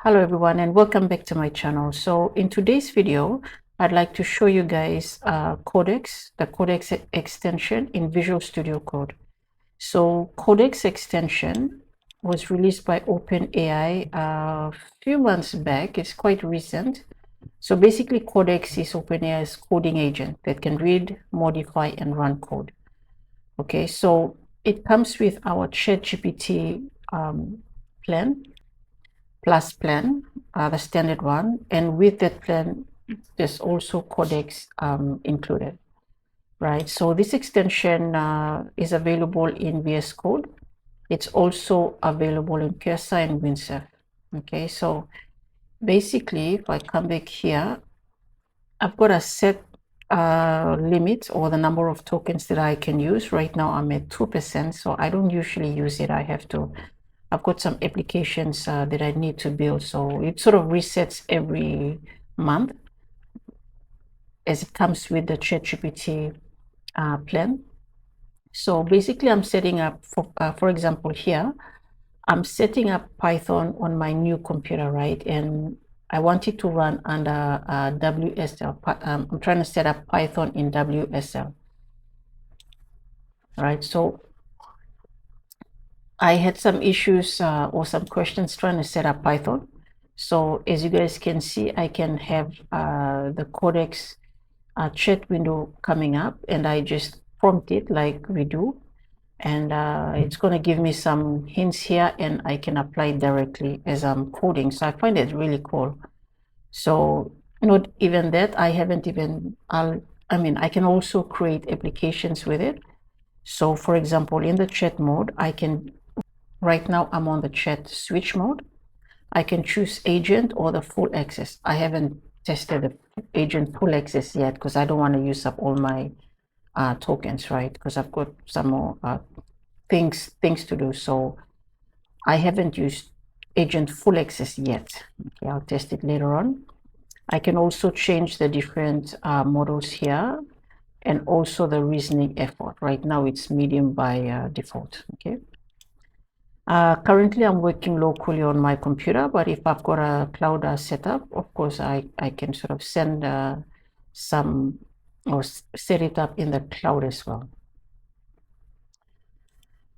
Hello everyone and welcome back to my channel. So in today's video, I'd like to show you guys the Codex extension in Visual Studio Code. So Codex extension was released by OpenAI a few months back. It's quite recent. So basically Codex is OpenAI's coding agent that can read, modify, and run code. Okay, so it comes with our ChatGPT Plus plan, the standard one, and with that plan there's also Codex included, right? So this extension is available in VSCode. It's also available in Cursor and Windsurf. Okay, so basically if I come back here, I've got a set limit or the number of tokens that I can use. Right now I'm at 2%, so I don't usually use it. I've got some applications that I need to build, so it sort of resets every month as it comes with the ChatGPT plan. So basically I'm setting up, for example here, I'm setting up Python on my new computer, right? And I want it to run under WSL. I'm trying to set up Python in WSL, right? So I had some issues or some questions trying to set up Python. So as you guys can see, I can have the Codex chat window coming up, and I just prompt it like we do. And it's going to give me some hints here, and I can apply it directly as I'm coding. So I find it really cool. So not even that, I haven't even, I can also create applications with it. So for example, in the chat mode, right now I'm on the chat switch mode. I can choose agent or the full access. I haven't tested the agent full access yet because I don't want to use up all my tokens, right? Because I've got some more things to do. So I haven't used agent full access yet. Okay, I'll test it later on. I can also change the different models here and also the reasoning effort. Right now it's medium by default. Okay. Currently, I'm working locally on my computer, but if I've got a cloud setup, of course, I can sort of send some or set it up in the cloud as well.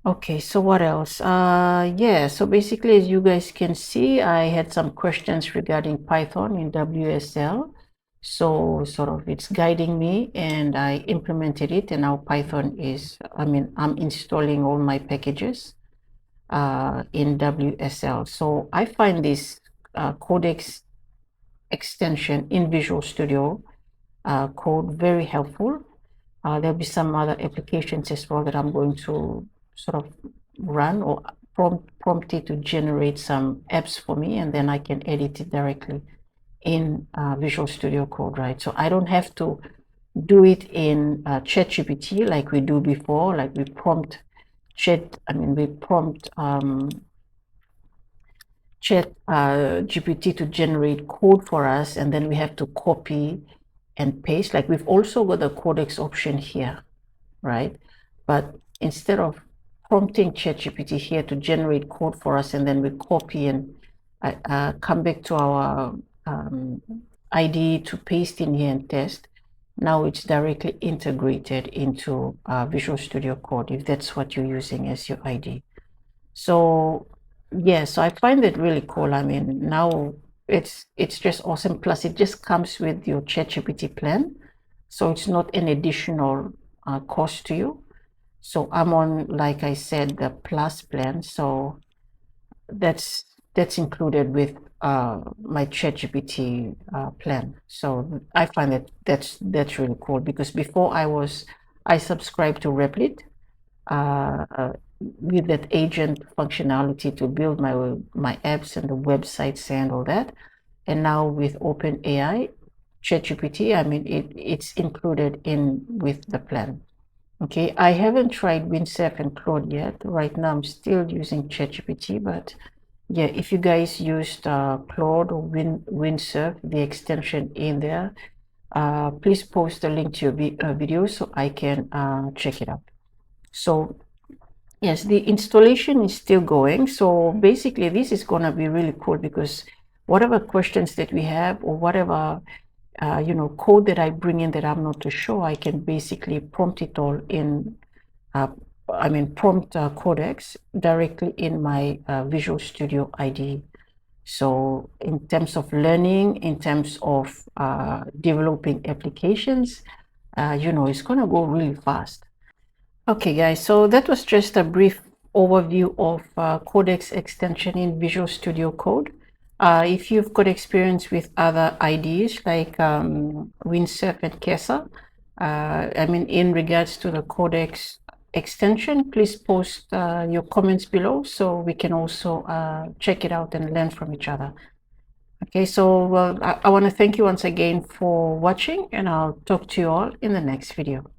Okay, so what else? Yeah, so basically, as you guys can see, I had some questions regarding Python in WSL. So sort of it's guiding me, and I implemented it, and now Python is, I'm installing all my packages in WSL. So I find this Codex extension in Visual Studio Code very helpful. There'll be some other applications as well that I'm going to sort of run or prompt it to generate some apps for me, and then I can edit it directly in Visual Studio Code, right? So I don't have to do it in ChatGPT like we do before, like we prompt GPT to generate code for us, and then we have to copy and paste. Like we've also got the Codex option here, right? But instead of prompting ChatGPT here to generate code for us, and then we copy and come back to our IDE to paste in here and test, now it's directly integrated into Visual Studio Code, if that's what you're using as your IDE. So yeah, so I find it really cool. I mean, now it's just awesome. Plus, it just comes with your ChatGPT plan, so it's not an additional cost to you. So I'm on, like I said, the Plus plan. So that's included with my ChatGPT plan. So I find that that's really cool, because before I subscribed to Replit with that agent functionality to build my apps and the websites and all that. And now with OpenAI, ChatGPT, I mean, it's included in with the plan. Okay, I haven't tried Windsurf and Claude yet. Right now, I'm still using ChatGPT, but yeah, if you guys used Claude or Windsurf, the extension in there, please post a link to your video so I can check it out. So yes, the installation is still going. So basically, this is going to be really cool because whatever questions that we have, or whatever code that I bring in that I'm not too sure, I can basically prompt it all in, prompt Codex directly in my Visual Studio IDE. So in terms of learning, in terms of developing applications, it's going to go really fast. Okay, guys, so that was just a brief overview of Codex extension in Visual Studio Code. If you've got experience with other IDEs like Windsurf and Kesa, in regards to the Codex extension, please post your comments below so we can also check it out and learn from each other. Okay, so I want to thank you once again for watching, and I'll talk to you all in the next video.